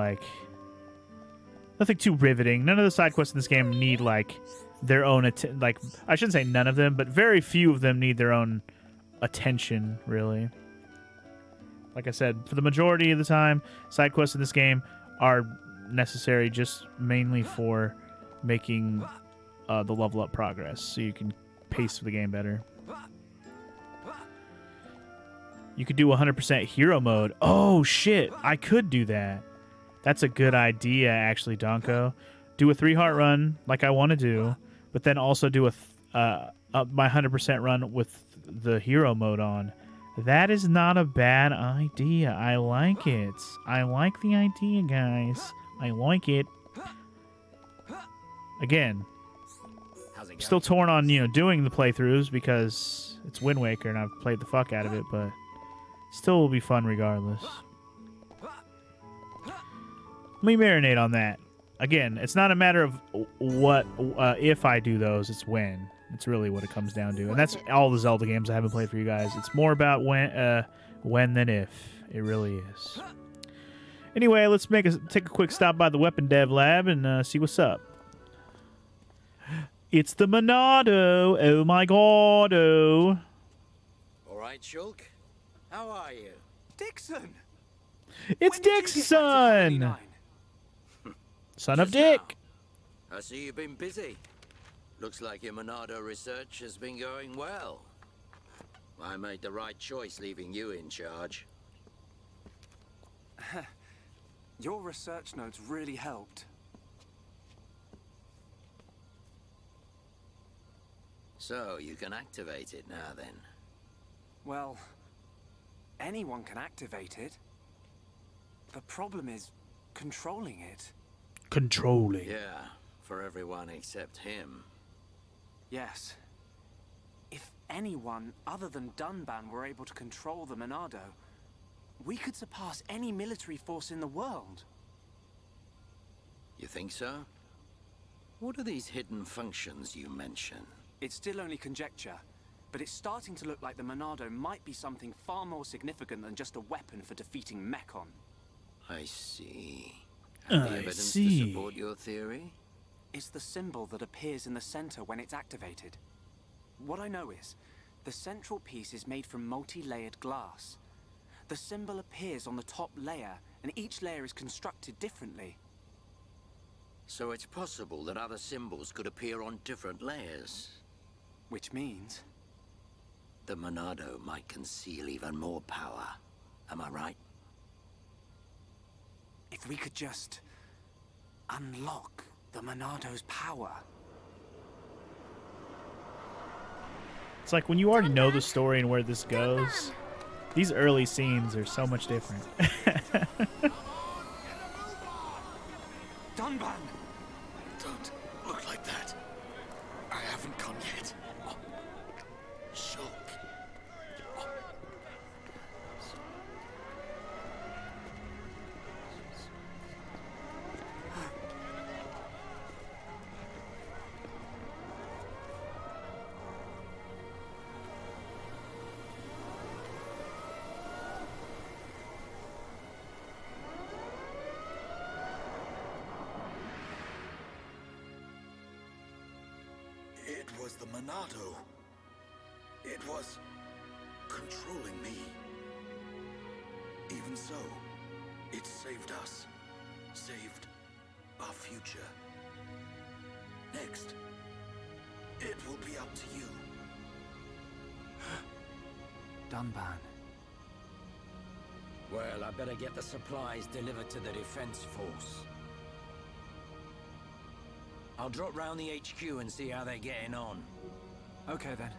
riveting. None of the side quests in this game need like their own I shouldn't say none of them, but very few of them need their own attention, really. Like I said, for the majority of the time, side quests in this game are necessary just mainly for making the level up progress so you can pace the game better. You could do 100% hero mode. Oh shit, I could do that. That's a good idea, actually, Donko. Do a 3-heart run like I want to do, but then also do my 100% run with the hero mode on. That is not a bad idea. I like it. I like the idea, guys. I like it. Again, still torn on, doing the playthroughs because it's Wind Waker and I've played the fuck out of it, but still will be fun regardless. Let me marinate on that. Again, it's not a matter of what if I do those, it's when. It's really what it comes down to. And that's all the Zelda games I haven't played for you guys. It's more about when than if. It really is. Anyway, let's take a quick stop by the Weapon Dev Lab and see what's up. It's the Monado. Oh my god. Oh. All right, Shulk. How are you? Dixon! It's Dick's son! Son of Dick. I see you've been busy. Looks like your Monado research has been going well. I made the right choice leaving you in charge. Your research notes really helped. So, you can activate it now then? Well, anyone can activate it. The problem is controlling it. Controlling. Yeah, for everyone except him. Yes. If anyone other than Dunban were able to control the Monado, we could surpass any military force in the world. You think so? What are these hidden functions you mention? It's still only conjecture, but it's starting to look like the Monado might be something far more significant than just a weapon for defeating Mechon. I see. The evidence to support your theory? It's the symbol that appears in the center when it's activated. What I know is, the central piece is made from multi-layered glass. The symbol appears on the top layer, and each layer is constructed differently. So it's possible that other symbols could appear on different layers. Which means... the Monado might conceal even more power. Am I right? If we could just unlock the Monado's power. It's like when you already know the story and where this goes, these early scenes are so much different. Dunban! Don't look like that. I haven't come yet. Shulk. was the Monado. It was controlling me. Even so, it saved us. Saved our future. Next, it will be up to you. Dunban. Well, I better get the supplies delivered to the defense force. I'll drop round the HQ and see how they're getting on. Okay then.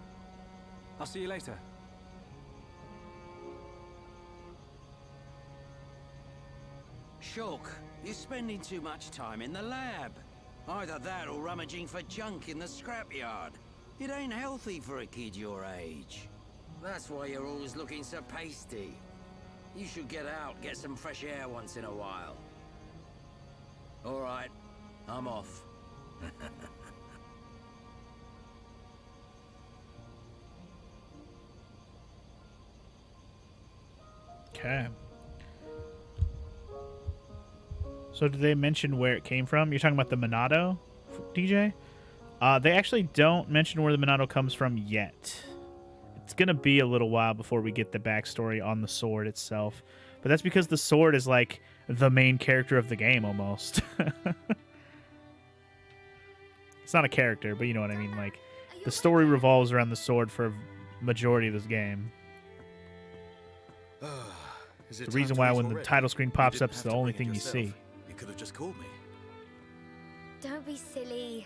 I'll see you later. Shulk, you're spending too much time in the lab. Either that or rummaging for junk in the scrapyard. It ain't healthy for a kid your age. That's why you're always looking so pasty. You should get out, get some fresh air once in a while. All right, I'm off. Okay. So did they mention where it came from? You're talking about the Monado, DJ? They actually don't mention where the Monado comes from yet. It's going to be a little while before we get the backstory on the sword itself. But that's because the sword is like the main character of the game almost. It's not a character, but you know what I mean. Like, the story revolves around the sword for a majority of this game. The reason why when the title screen pops up, it's the only thing you see. You could have just called me. Don't be silly.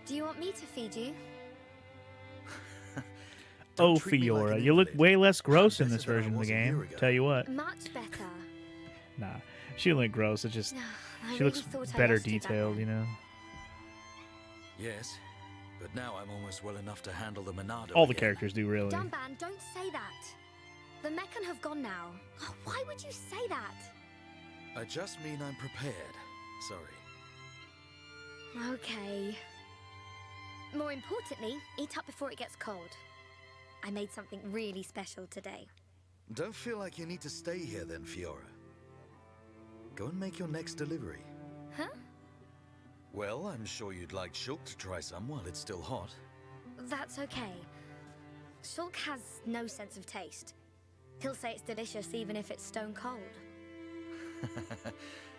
Do you want me to feed you? Oh, Fiora, you look way less gross in this version of the game. Tell you what. Much better. Nah, she didn't look gross. It just, I she looks really thought I better lost you back detailed, then. you know? Yes, but now I'm almost well enough to handle the Monado. All the again. characters do, really. Dunban, don't say that. The Meccan have gone now. Oh, why would you say that? I just mean I'm prepared. Sorry. Okay. More importantly, eat up before it gets cold. I made something really special today. Don't feel like you need to stay here then, Fiora. Go and make your next delivery. Huh? Well, I'm sure you'd like Shulk to try some while it's still hot. That's okay. Shulk has no sense of taste. He'll say it's delicious even if it's stone cold.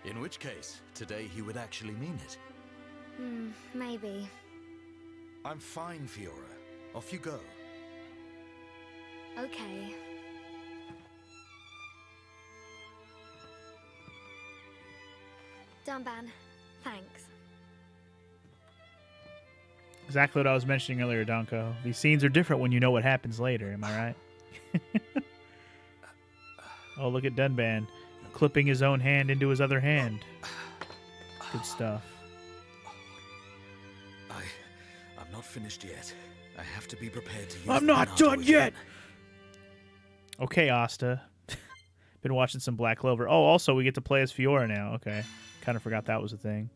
In which case, today he would actually mean it. Maybe. I'm fine, Fiora. Off you go. Okay. Dunban, thanks. Exactly what I was mentioning earlier, Donko. These scenes are different when you know what happens later, am I right? Oh, look at Dunban clipping his own hand into his other hand. Good stuff. I'm not finished yet. I have to be prepared to use I'm the not Monado done yet! again. Okay, Asta. Been watching some Black Clover. Oh, also, we get to play as Fiora now. Okay. Kind of forgot that was a thing.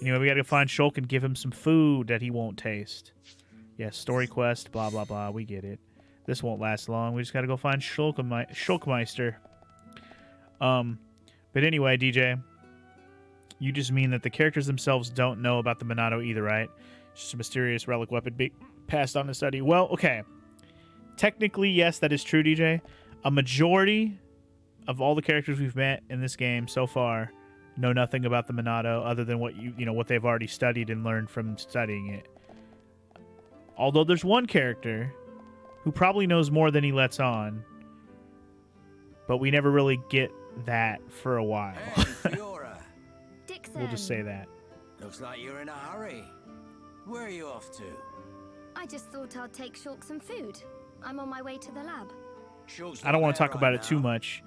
Anyway, we gotta find Shulk and give him some food that he won't taste. Yes, story quest, blah, blah, blah. We get it. This won't last long. We just gotta go find Shulkmeister. But anyway, DJ, you just mean that the characters themselves don't know about the Monado either, right? It's just a mysterious relic weapon passed on to study. Well, okay. Technically, yes, that is true, DJ. A majority of all the characters we've met in this game so far know nothing about the Monado other than what what they've already studied and learned from studying it. Although there's one character who probably knows more than he lets on, but we never really get that for a while. Hey, Fiora. Dixon. We'll just say that. Looks like you're in a hurry. Where are you off to? I just thought I'd take Shulk some food. I'm on my way to the lab. Shulk's I don't not want to there talk right about it too now. much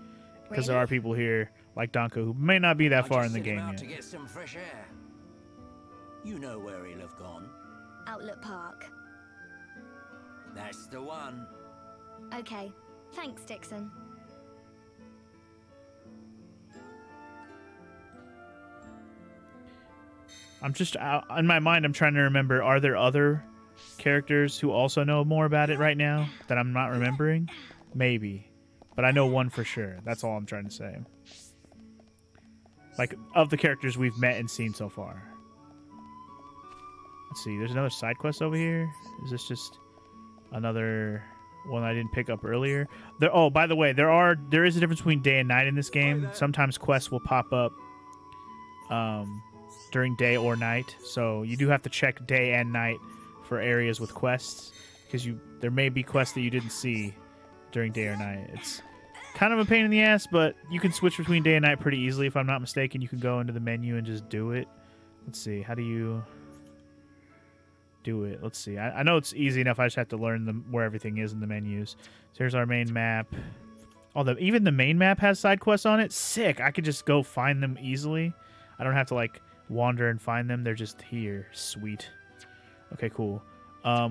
because there Really? are people here like Donko who may not be that I far just in the sent him game out yet. to get some fresh air. You know where he'll have gone. Outlet Park. That's the one. Okay. Thanks, Dixon. I'm just in my mind. I'm trying to remember. Are there other characters who also know more about it right now that I'm not remembering? Maybe, but I know one for sure. That's all I'm trying to say. Like of the characters we've met and seen so far. Let's see. There's another side quest over here. Is this just another one I didn't pick up earlier? Oh, by the way, there is a difference between day and night in this game. Sometimes quests will pop up during day or night, so you do have to check day and night for areas with quests, because there may be quests that you didn't see during day or night. It's kind of a pain in the ass, but you can switch between day and night pretty easily. If I'm not mistaken, you can go into the menu and just do it. Let's see. How do you do it? Let's see. I know it's easy enough. I just have to learn where everything is in the menus. So here's our main map. Oh, even the main map has side quests on it? Sick. I could just go find them easily. I don't have to, like, wander and find them. They're just here. Sweet. Okay, cool.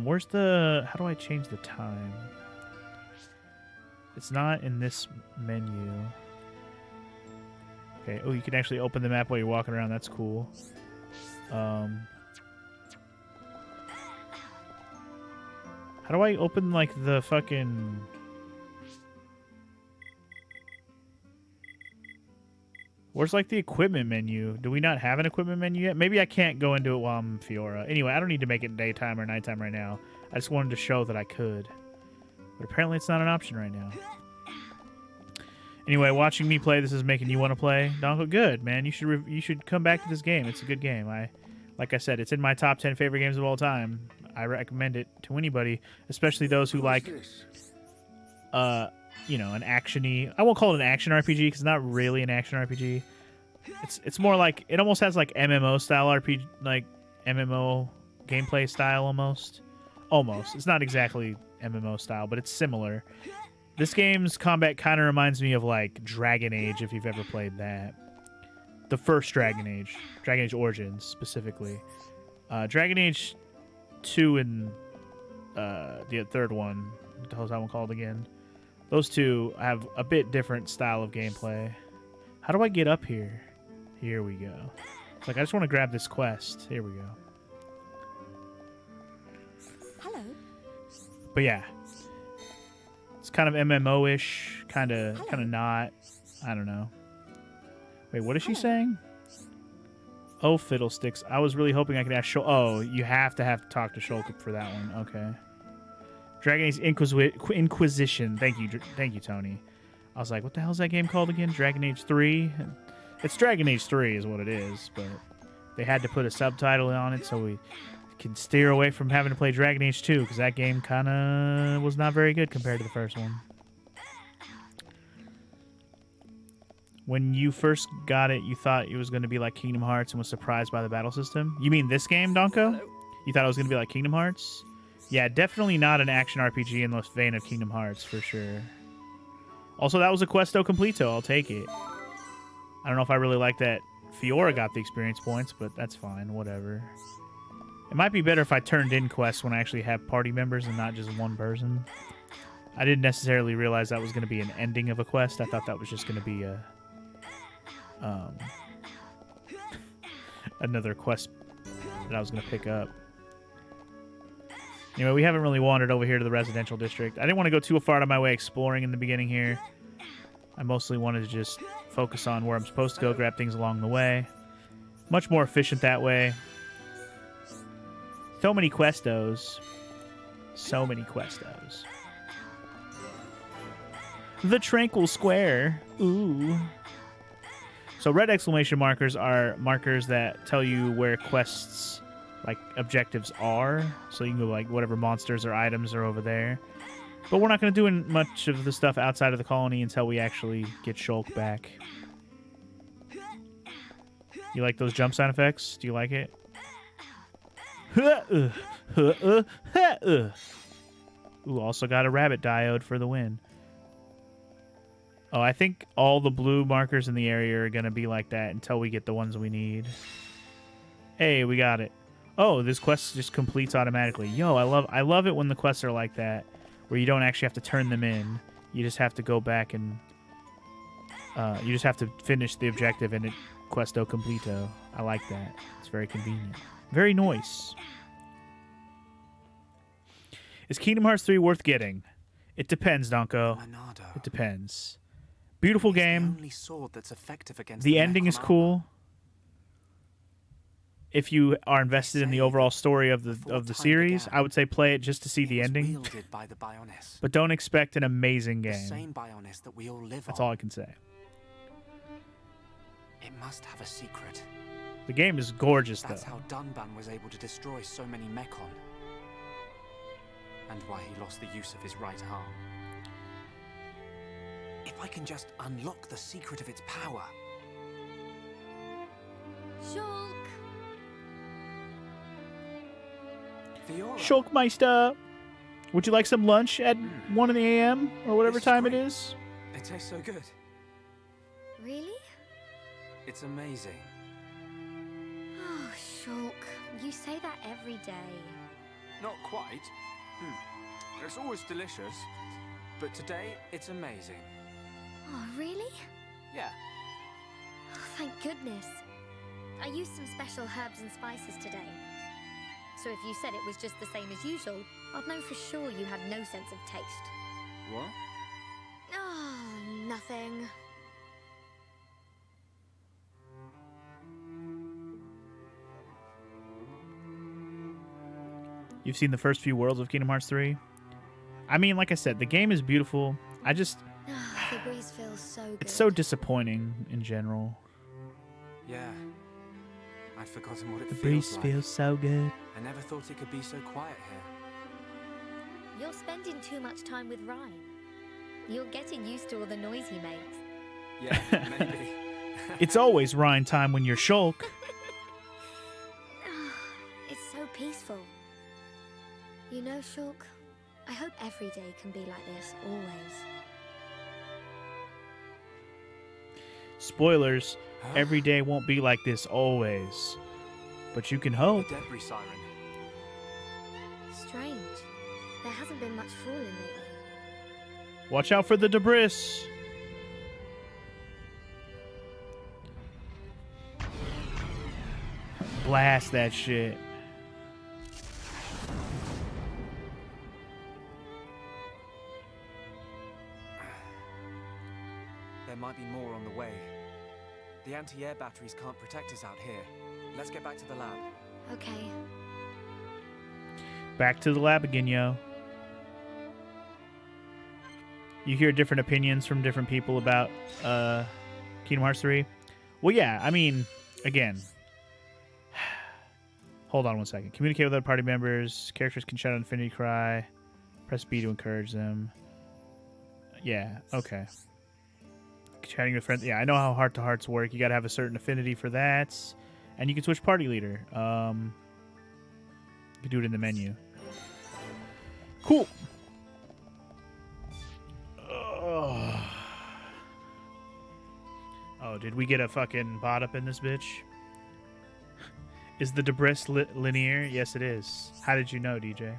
Where's the... How do I change the time? It's not in this menu. Okay. Oh, you can actually open the map while you're walking around. That's cool. How do I open, like, the fucking... Where's, like, the equipment menu? Do we not have an equipment menu yet? Maybe I can't go into it while I'm Fiora. Anyway, I don't need to make it daytime or nighttime right now. I just wanted to show that I could. But apparently it's not an option right now. Anyway, watching me play, this is making you want to play. Donko, good, man. You should come back to this game. It's a good game. Like I said, it's in my top 10 favorite games of all time. I recommend it to anybody, especially those who like, you know, an action-y... I won't call it an action RPG, because it's not really an action RPG. It's more like... It almost has, like, MMO-style RPG... Like, MMO gameplay style, almost. Almost. It's not exactly MMO-style, but it's similar. This game's combat kind of reminds me of, like, Dragon Age, if you've ever played that. The first Dragon Age. Dragon Age Origins, specifically. Dragon Age 2 and the third one. What the hell is that one called again? Those two have a bit different style of gameplay. How do I get up here? Here we go. It's like, I just want to grab this quest. Here we go. Hello. But yeah. It's kind of MMO-ish. Kind of not. I don't know. Wait, what is she saying? Oh, fiddlesticks. I was really hoping I could ask Shulk. Oh, you have to talk to Shulk for that one. Okay. Dragon Age Inquisition. Thank you, Tony. I was like, what the hell is that game called again? Dragon Age 3? It's Dragon Age 3 is what it is, but they had to put a subtitle on it so we can steer away from having to play Dragon Age 2, because that game kind of was not very good compared to the first one. When you first got it, you thought it was going to be like Kingdom Hearts and was surprised by the battle system? You mean this game, Donko? You thought it was going to be like Kingdom Hearts? Yeah, definitely not an action RPG in the vein of Kingdom Hearts, for sure. Also, that was a Questo Completo. I'll take it. I don't know if I really like that Fiora got the experience points, but that's fine. Whatever. It might be better if I turned in quests when I actually have party members and not just one person. I didn't necessarily realize that was going to be an ending of a quest. I thought that was just going to be a... another quest that I was going to pick up. Anyway, we haven't really wandered over here to the residential district. I didn't want to go too far out of my way exploring in the beginning here. I mostly wanted to just focus on where I'm supposed to go, grab things along the way. Much more efficient that way. So many questos. So many questos. The Tranquil Square. Ooh. So red exclamation markers are markers that tell you where quests, like, objectives are. So you can go, like, whatever monsters or items are over there. But we're not going to do much of the stuff outside of the colony until we actually get Shulk back. You like those jump sound effects? Do you like it? Ooh, also got a rabbit diode for the win. Oh, I think all the blue markers in the area are going to be like that until we get the ones we need. Hey, we got it. Oh, this quest just completes automatically. Yo, I love it when the quests are like that, where you don't actually have to turn them in. You just have to go back and you just have to finish the objective and it questo completo. I like that. It's very convenient. Very nice. Is Kingdom Hearts 3 worth getting? It depends, Donko. Monado. It depends. Beautiful It's game. the only sword that's effective against The ending is cool. if you are invested in the overall story of the time series, began, I would say play it just to see it the was ending. wielded by the Bionis. But don't expect an amazing The game. same Bionis that we all live That's on. all I can say. It must have a secret. The game is gorgeous, That's though. how Dunban was able to destroy so many Mechon. And why he lost the use of his right arm. If I can just unlock the secret of its power. Shulk! Fiora. Shulkmeister, would you like some lunch at 1 in the a.m. or whatever This is time it great. is? It tastes so good. Really? It's amazing. Oh, Shulk, you say that every day. Not quite. It's always delicious. But today, it's amazing. Oh, really? Yeah. Oh, thank goodness. I used some special herbs and spices today. So if you said it was just the same as usual, I'd know for sure you had no sense of taste. What? Oh, nothing. You've seen the first few worlds of Kingdom Hearts 3? I mean, like I said, the game is beautiful. The breeze feels so good. It's so disappointing in general. Yeah. I'd forgotten what it The feels breeze like. feels so good. I never thought it could be so quiet here. You're spending too much time with Ryan. You're getting used to all the noise he makes. Yeah, maybe. It's always Rhine time when you're Shulk. It's so peaceful. You know, Shulk, I hope every day can be like this, always. Spoilers, every day won't be like this always. But you can hope. The debris siren. Strange. There hasn't been much falling lately. Watch out for the debris. Blast that shit. There might be more on the way. The anti-air batteries can't protect us out here. Let's get back to the lab. Okay. Back to the lab again, yo. You hear different opinions from different people about Kingdom Hearts 3. Well, yeah, I mean, again. Hold on one second. Communicate with other party members. Characters can shout out Infinity Cry. Press B to encourage them. Yeah, okay. Chatting with friends. Yeah, I know how heart-to-hearts work. You got to have a certain affinity for that. And you can switch party leader. You can do it in the menu. Cool. Oh, did we get a fucking bot up in this bitch? Is the debris linear? Yes, it is. How did you know, DJ?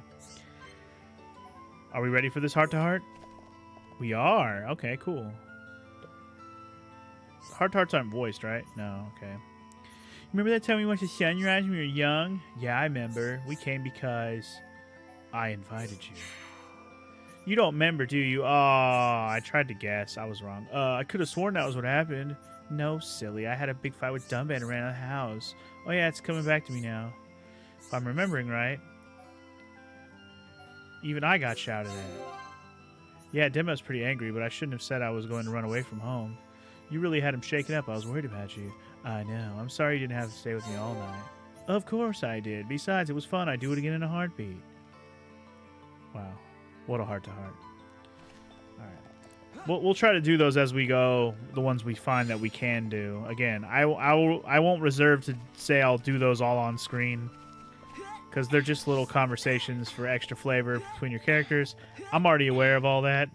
Are we ready for this heart-to-heart? We are. Okay, cool. Heart-to-hearts aren't voiced, right? No, okay. Remember that time we went to Sunrise when we were young? Yeah, I remember. We came because I invited you. You don't remember, do you? Oh, I tried to guess. I was wrong. I could have sworn that was what happened. No, silly. I had a big fight with Dumbband and ran out of the house. Oh, yeah, it's coming back to me now. If I'm remembering right. Even I got shouted at. Yeah, Demo's pretty angry, but I shouldn't have said I was going to run away from home. You really had him shaken up. I was worried about you. I know. I'm sorry you didn't have to stay with me all night. Of course I did. Besides, it was fun. I'd do it again in a heartbeat. Wow. What a heart-to-heart. All right. We'll try to do those as we go, the ones we find that we can do. Again, I won't reserve to say I'll do those all on screen because they're just little conversations for extra flavor between your characters. I'm already aware of all that.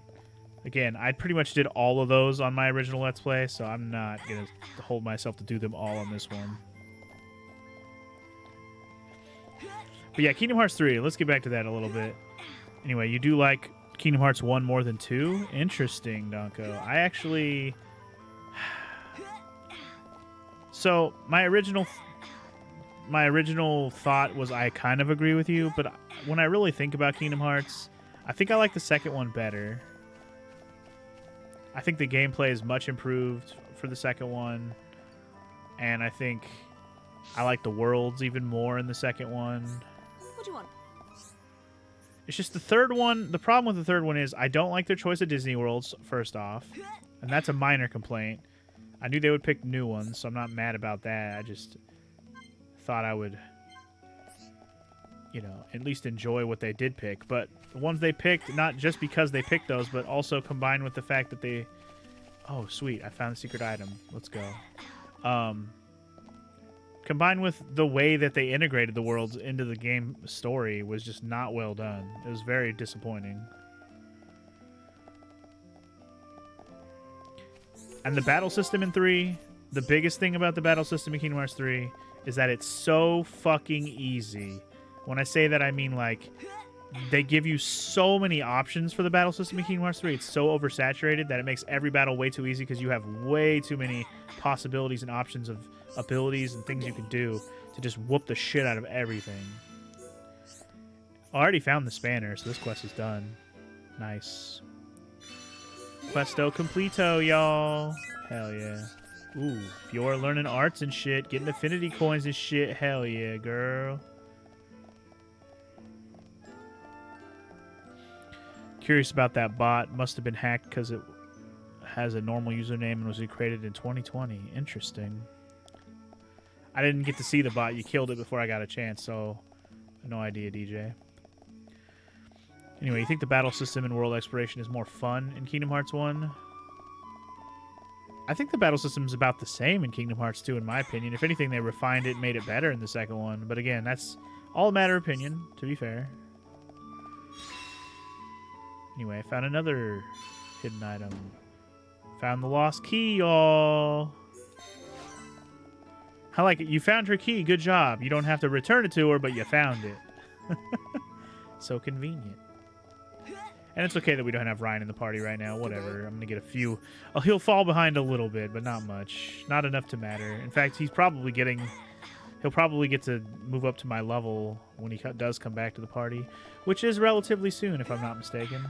Again, I pretty much did all of those on my original Let's Play, so I'm not going to hold myself to do them all on this one. But yeah, Kingdom Hearts 3, let's get back to that a little bit. Anyway, you do like Kingdom Hearts 1 more than 2? Interesting, Donko. I actually... So, my original thought was I kind of agree with you, but when I really think about Kingdom Hearts, I think I like the second one better. I think the gameplay is much improved for the second one, and I think I like the worlds even more in the second one. What do you want? It's just the third one. The problem with the third one is I don't like their choice of Disney worlds, first off. And that's a minor complaint. I knew they would pick new ones, so I'm not mad about that. I just thought I would, you know, at least enjoy what they did pick. But the ones they picked, not just because they picked those, but also combined with the fact that they... Oh, sweet. I found a secret item. Let's go. Combined with the way that they integrated the worlds into the game story was just not well done. It was very disappointing. And the battle system in 3, the biggest thing about the battle system in Kingdom Hearts 3 is that it's so fucking easy. When I say that, I mean, like, they give you so many options for the battle system in Kingdom Hearts 3. It's so oversaturated that it makes every battle way too easy because you have way too many possibilities and options of abilities and things you can do to just whoop the shit out of everything. I already found the spanner, so this quest is done. Nice. Questo completo, y'all. Hell yeah. Ooh, you're learning arts and shit, getting affinity coins and shit. Hell yeah, girl. Curious about that bot. Must have been hacked because it has a normal username and was created in 2020. Interesting. I didn't get to see the bot. You killed it before I got a chance, so no idea, DJ. Anyway, you think the battle system in world exploration is more fun in Kingdom Hearts 1? I think the battle system is about the same in Kingdom Hearts 2, in my opinion. If anything, they refined it and made it better in the second one. But again, that's all a matter of opinion, to be fair. Anyway, I found another hidden item. Found the lost key, y'all. I like it. You found her key. Good job. You don't have to return it to her, but you found it. So convenient. And it's okay that we don't have Ryan in the party right now. Whatever. I'm going to get a few. Oh, he'll fall behind a little bit, but not much. Not enough to matter. In fact, he's probably getting... He'll probably get to move up to my level when he does come back to the party, which is relatively soon, if I'm not mistaken.